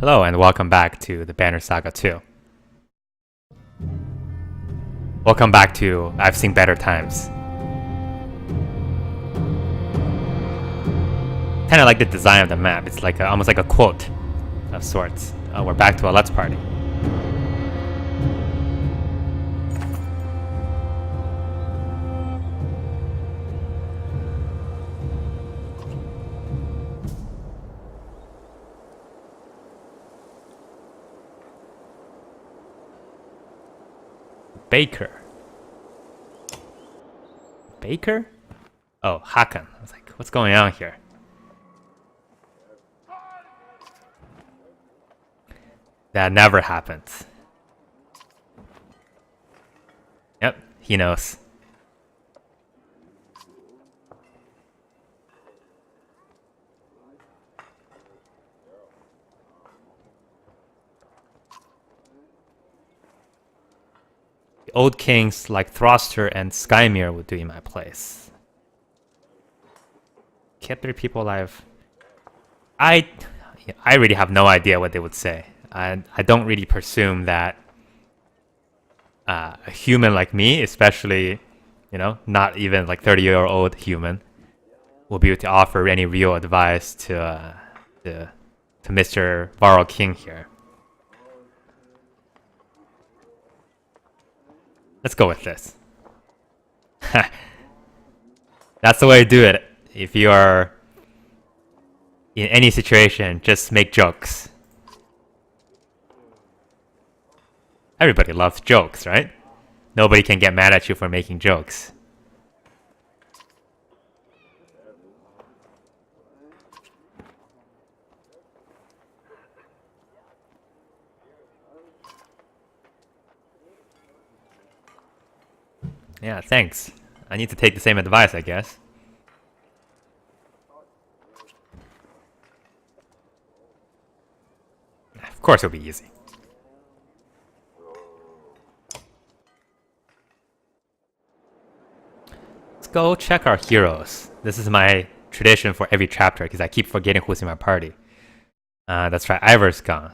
Hello and welcome back to the Banner Saga 2. Welcome back to I've Seen Better Times. Kinda like the design of the map, it's like almost like a quote of sorts. We're back to a Let's Party. Baker. Baker? Oh, Hakan. I was like, what's going on here? That never happens. Yep, he knows. Old kings like Throster and Skymir would do in my place. Kept 3 people alive. I really have no idea what they would say. I don't really presume that a human like me, especially, not even like 30-year-old human, will be able to offer any real advice to Mr. Varl King here. Let's go with this. That's the way to do it. If you are in any situation, just make jokes. Everybody loves jokes, right? Nobody can get mad at you for making jokes. Yeah, thanks. I need to take the same advice, I guess. Of course it'll be easy. Let's go check our heroes. This is my tradition for every chapter because I keep forgetting who's in my party. That's right, Ivor's gone.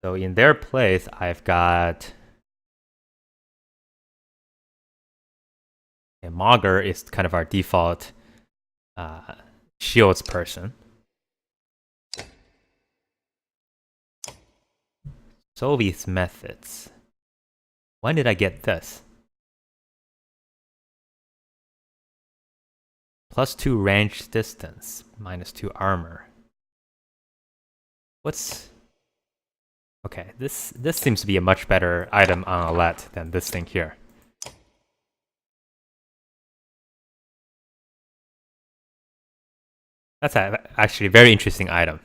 So in their place, I've got... And Mauger is kind of our default shields person. Soviet's methods. When did I get this? +2 range distance, -2 armor. What's... Okay, this seems to be a much better item on Alette than this thing here. That's actually a very interesting item.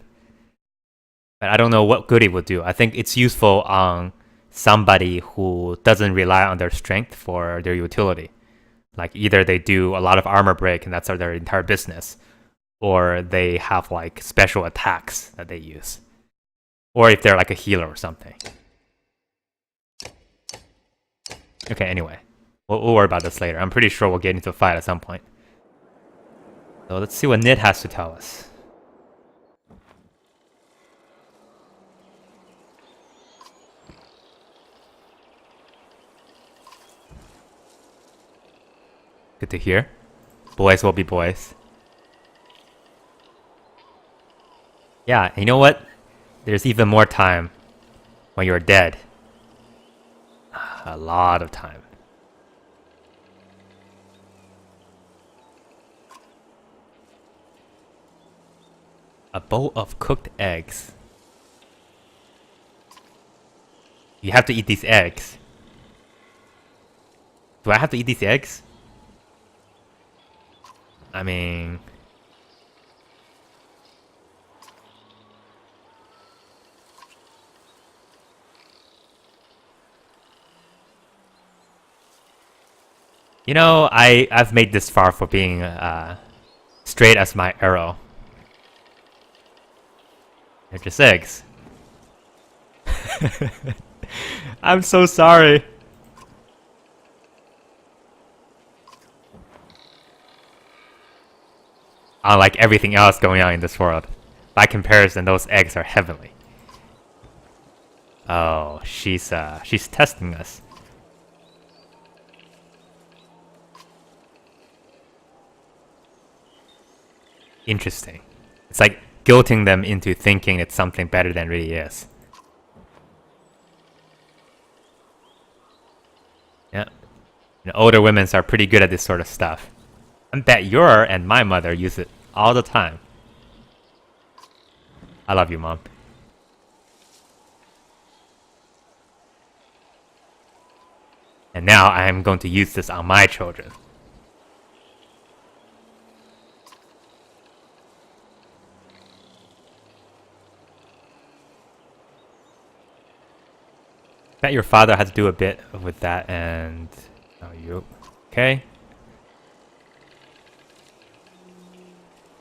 But I don't know what good it would do. I think it's useful on somebody who doesn't rely on their strength for their utility. Like either they do a lot of armor break and that's their entire business, or they have like special attacks that they use. Or if they're like a healer or something. Okay, anyway. We'll worry about this later. I'm pretty sure we'll get into a fight at some point. So let's see what Nid has to tell us. Good to hear. Boys will be boys. Yeah, you know what? There's even more time when you're dead. A lot of time. A bowl of cooked eggs. You have to eat these eggs. Do I have to eat these eggs? I mean... You know, I've made this far for being straight as my arrow. They're just eggs. I'm so sorry. Unlike everything else going on in this world. By comparison, those eggs are heavenly. Oh, she's testing us. Interesting. It's like guilting them into thinking it's something better than it really is. Yeah. Older women are pretty good at this sort of stuff. I bet your and my mother use it all the time. I love you, Mom. And now I am going to use this on my children. Bet your father had to do a bit with that, and oh, you okay?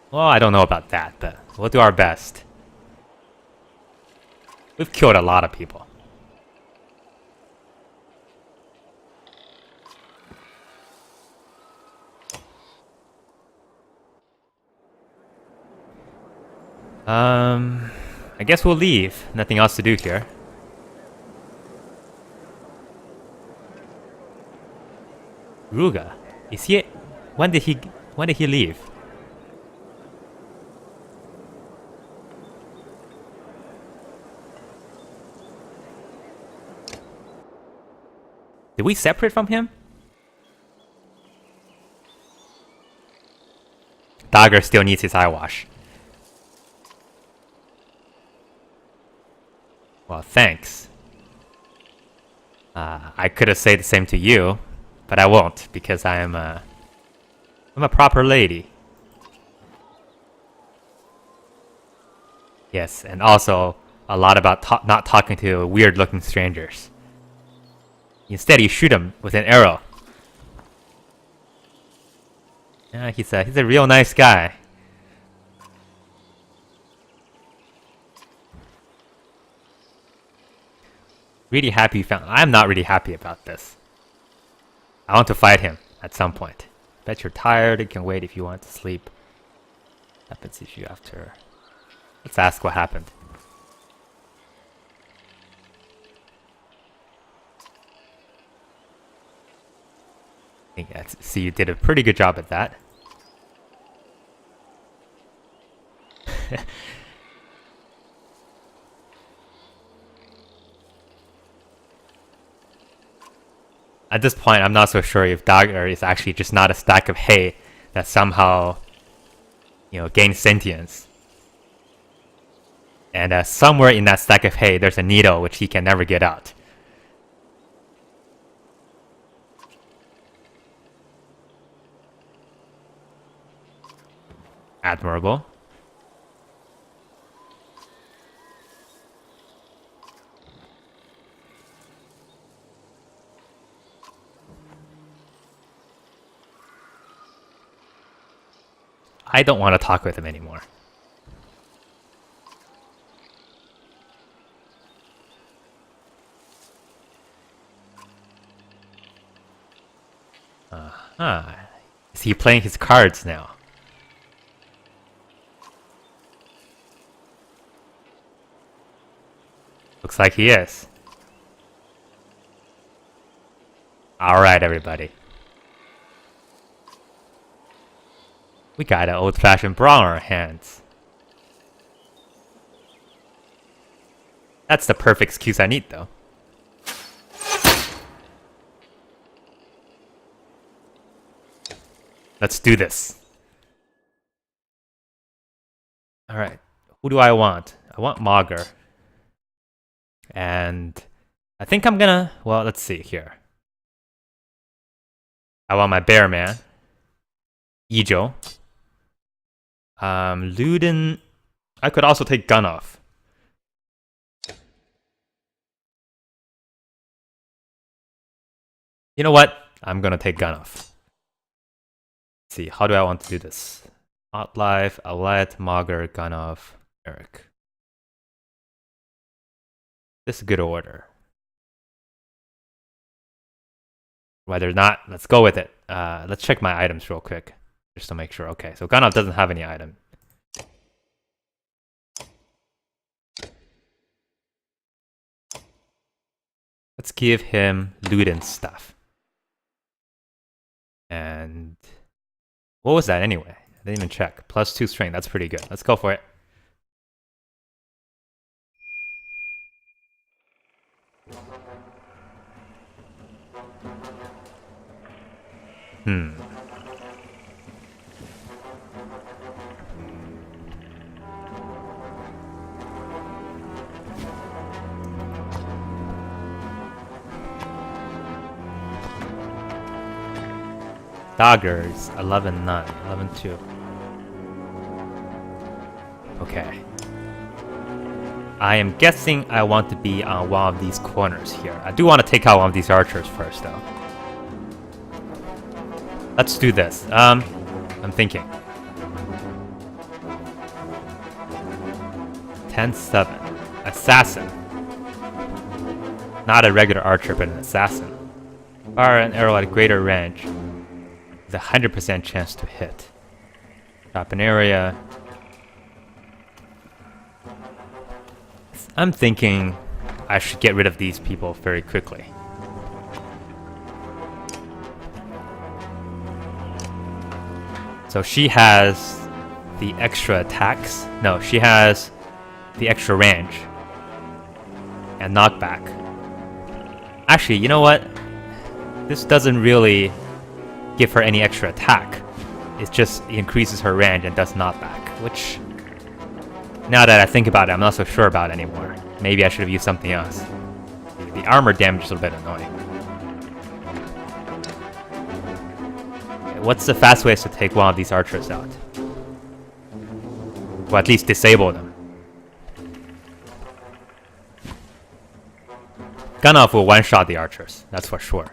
Well, I don't know about that, but we'll do our best. We've killed a lot of people. I guess we'll leave. Nothing else to do here. Ruga, is he? When did he leave? Did we separate from him? Dagger still needs his eye wash. Well, thanks. I could have said the same to you, but I won't because I'm a proper lady. Yes, and also a lot about not talking to weird-looking strangers. Instead, you shoot him with an arrow. Yeah, he's a real nice guy. Really happy you found. I'm not really happy about this. I want to fight him at some point. Bet you're tired and can wait if you want to sleep. Happens if you after. Let's ask what happened. See, you did a pretty good job at that. At this point, I'm not so sure if Dagger is actually just not a stack of hay that somehow, gains sentience. And somewhere in that stack of hay, there's a needle which he can never get out. Admirable. I don't want to talk with him anymore. Is he playing his cards now? Looks like he is. Alright, everybody. We got an old-fashioned brawl on our hands. That's the perfect excuse I need, though. Let's do this. Alright, who do I want? I want Mager. And I think I'm gonna... Well, let's see here. I want my bear man. Ijo. Luden... I could also take Gunoff. You know what? I'm gonna take Gunoff. Let's see, how do I want to do this? Outlife, Alet, Mager, Gunoff, Eric. This is a good order. Whether or not, let's go with it. Let's check my items real quick. Just to make sure. Okay, so Gunoff doesn't have any item. Let's give him loot and stuff. And what was that anyway? I didn't even check. +2 strength. That's pretty good. Let's go for it. Daggers, 11-9, 11-2. Okay. I am guessing I want to be on one of these corners here. I do want to take out one of these archers first, though. Let's do this. I'm thinking. 10-7. Assassin. Not a regular archer, but an assassin. Fire an arrow at a greater range. With a 100% chance to hit. Drop an area. I'm thinking I should get rid of these people very quickly. So she has the extra attacks. No, she has the extra range and knockback. Actually, you know what? This doesn't really give her any extra attack. It just increases her range and does knockback, which, now that I think about it, I'm not so sure about anymore. Maybe I should have used something else. The armor damage is a bit annoying. Okay, what's the fast ways to take one of these archers out? Or at least disable them. Gunoff will one-shot the archers, that's for sure.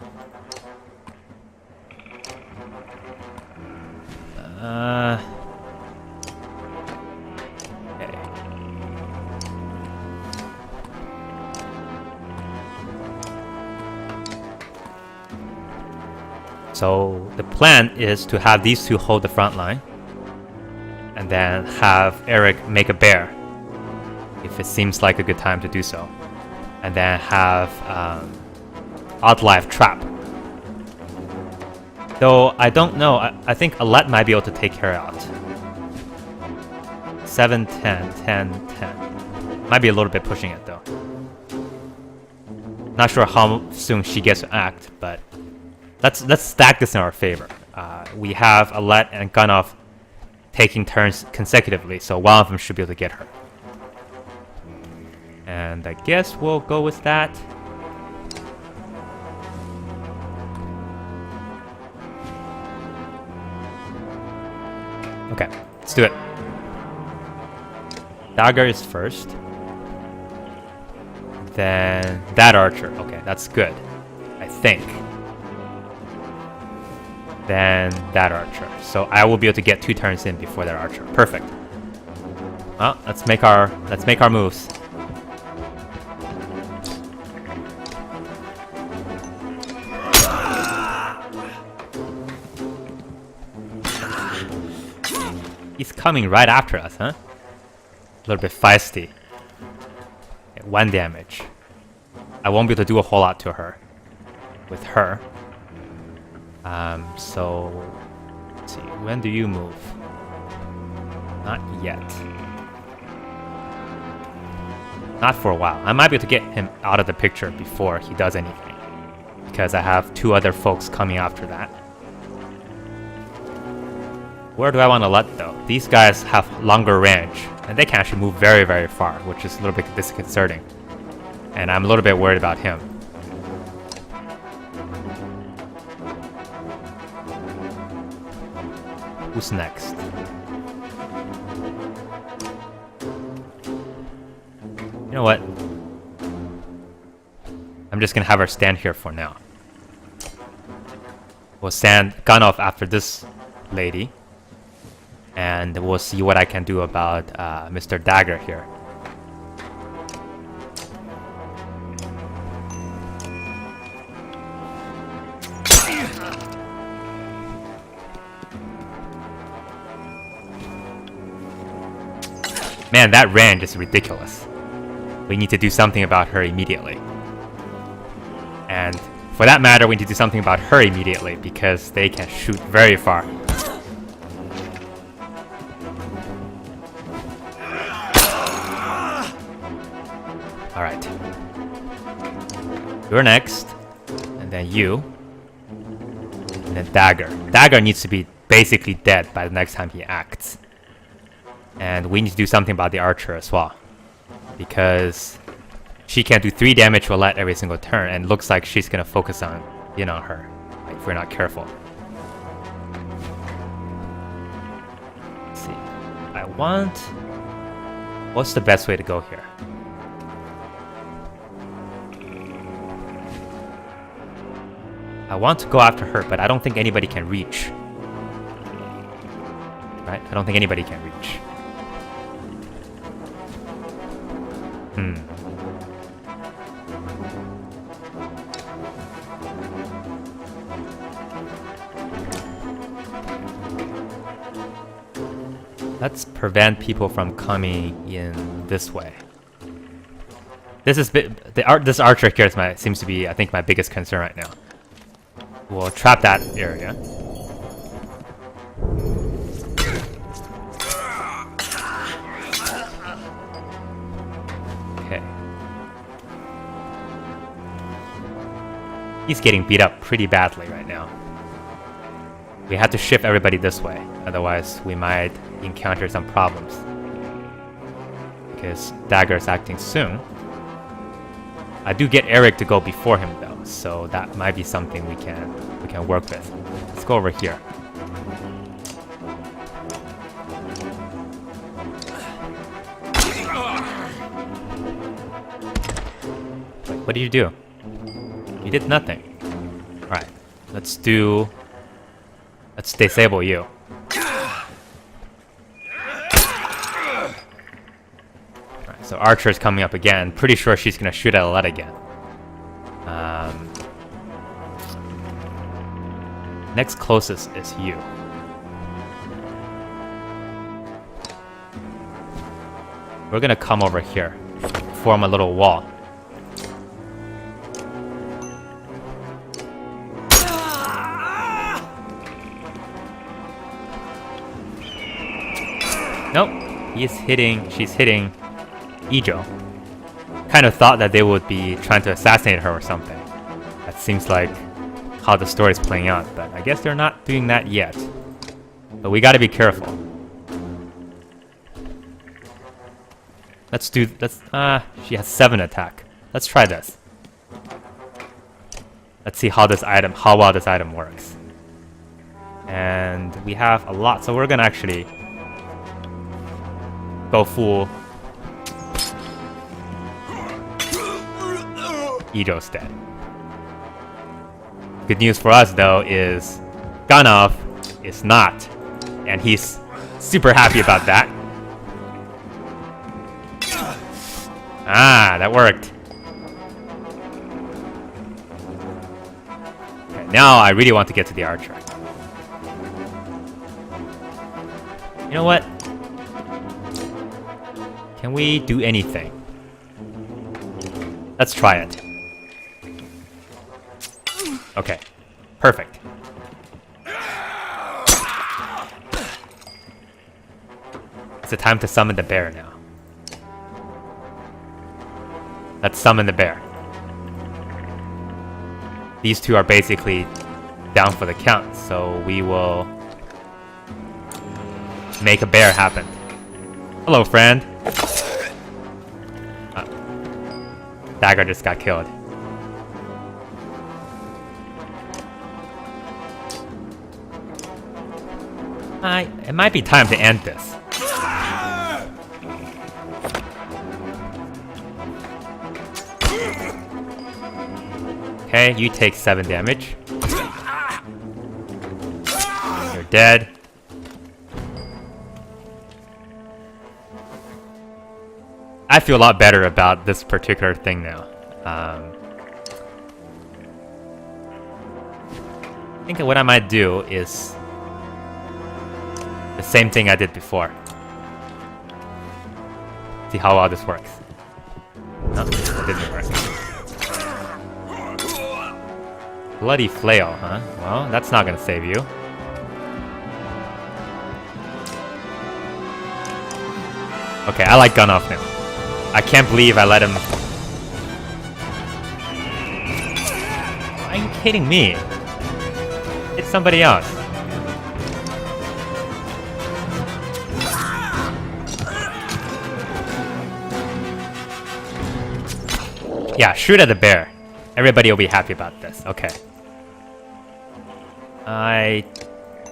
Okay. So the plan is to have these two hold the front line, and then have Eric make a bear, if it seems like a good time to do so, and then have Oddlife trap. Though I don't know, I think Alette might be able to take her out. 7, 10, 10, 10. Might be a little bit pushing it though. Not sure how soon she gets to act, but let's stack this in our favor. We have Alette and Gunoff taking turns consecutively, so one of them should be able to get her. And I guess we'll go with that. Okay, let's do it. Dagger is first. Then that archer. Okay, that's good. I think. Then that archer. So I will be able to get 2 turns in before that archer. Perfect. Well, let's make our moves. He's coming right after us, huh? A little bit feisty. Okay, 1 damage. I won't be able to do a whole lot to her. With her. So... let's see. When do you move? Not yet. Not for a while. I might be able to get him out of the picture before he does anything. Because I have 2 other folks coming after that. Where do I want to let though? These guys have longer range, and they can actually move very, very far, which is a little bit disconcerting. And I'm a little bit worried about him. Who's next? You know what? I'm just gonna have her stand here for now. We'll stand Gunoff after this lady. And we'll see what I can do about Mr. Dagger here. Man, that range is ridiculous. We need to do something about her immediately. And for that matter, we need to do something about her immediately because they can shoot very far. Alright. You're next. And then you. And then Dagger. Dagger needs to be basically dead by the next time he acts. And we need to do something about the archer as well. Because she can do 3 damage roulette every single turn, and looks like she's gonna focus on her, like, if we're not careful. Let's see. What's the best way to go here? I want to go after her, but I don't think anybody can reach. Right? I don't think anybody can reach. Let's prevent people from coming in this way. This archer here seems to be, I think, my biggest concern right now. We'll trap that area. Okay. He's getting beat up pretty badly right now. We have to shift everybody this way, otherwise we might encounter some problems. Because Dagger is acting soon. I do get Eric to go before him though, so that might be something we can work with. Let's go over here. Wait, what did you do? You did nothing. Alright, let's disable you. Alright, so Archer's coming up again. Pretty sure she's gonna shoot at Alette again. Next closest is you. We're gonna come over here. Form a little wall. Nope. She's hitting Ijo. Kind of thought that they would be trying to assassinate her or something. That seems like how the story is playing out, but I guess they're not doing that yet. But we gotta be careful. She has 7 attack. Let's try this. Let's see how well this item works. And we have a lot, so we're gonna actually go full Ijo's dead. Good news for us though is Ganov is not, and he's super happy about that. Ah, that worked. Okay, now I really want to get to the archer. You know what? Can we do anything? Let's try it. Okay, perfect. It's the time to summon the bear now. Let's summon the bear. These two are basically down for the count, so we will make a bear happen. Hello, friend. Dagger just got killed. It might be time to end this. Okay, you take 7 damage. You're dead. I feel a lot better about this particular thing now. I think what I might do is the same thing I did before. See how well this works. No, it didn't work. Bloody flail, huh? Well, that's not gonna save you. Okay, I like gun off now. I can't believe I let him... Are you kidding me? It's somebody else. Yeah, shoot at the bear. Everybody will be happy about this. Okay.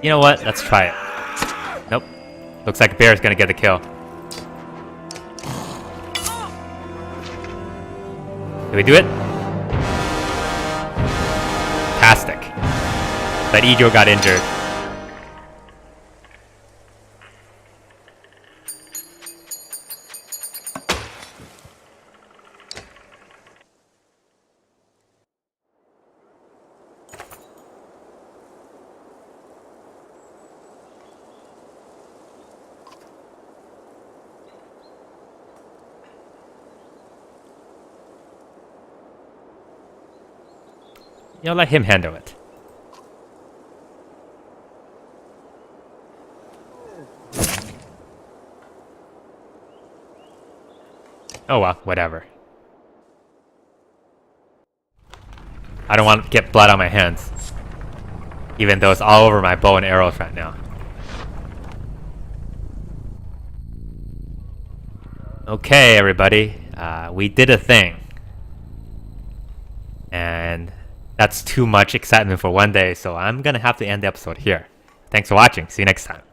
You know what? Let's try it. Nope. Looks like bear is gonna get the kill. Did we do it? Fantastic. But Ijo got injured. You know, let him handle it. Oh well, whatever. I don't want to get blood on my hands. Even though it's all over my bow and arrows right now. Okay, everybody. We did a thing. And that's too much excitement for one day, so I'm gonna have to end the episode here. Thanks for watching. See you next time.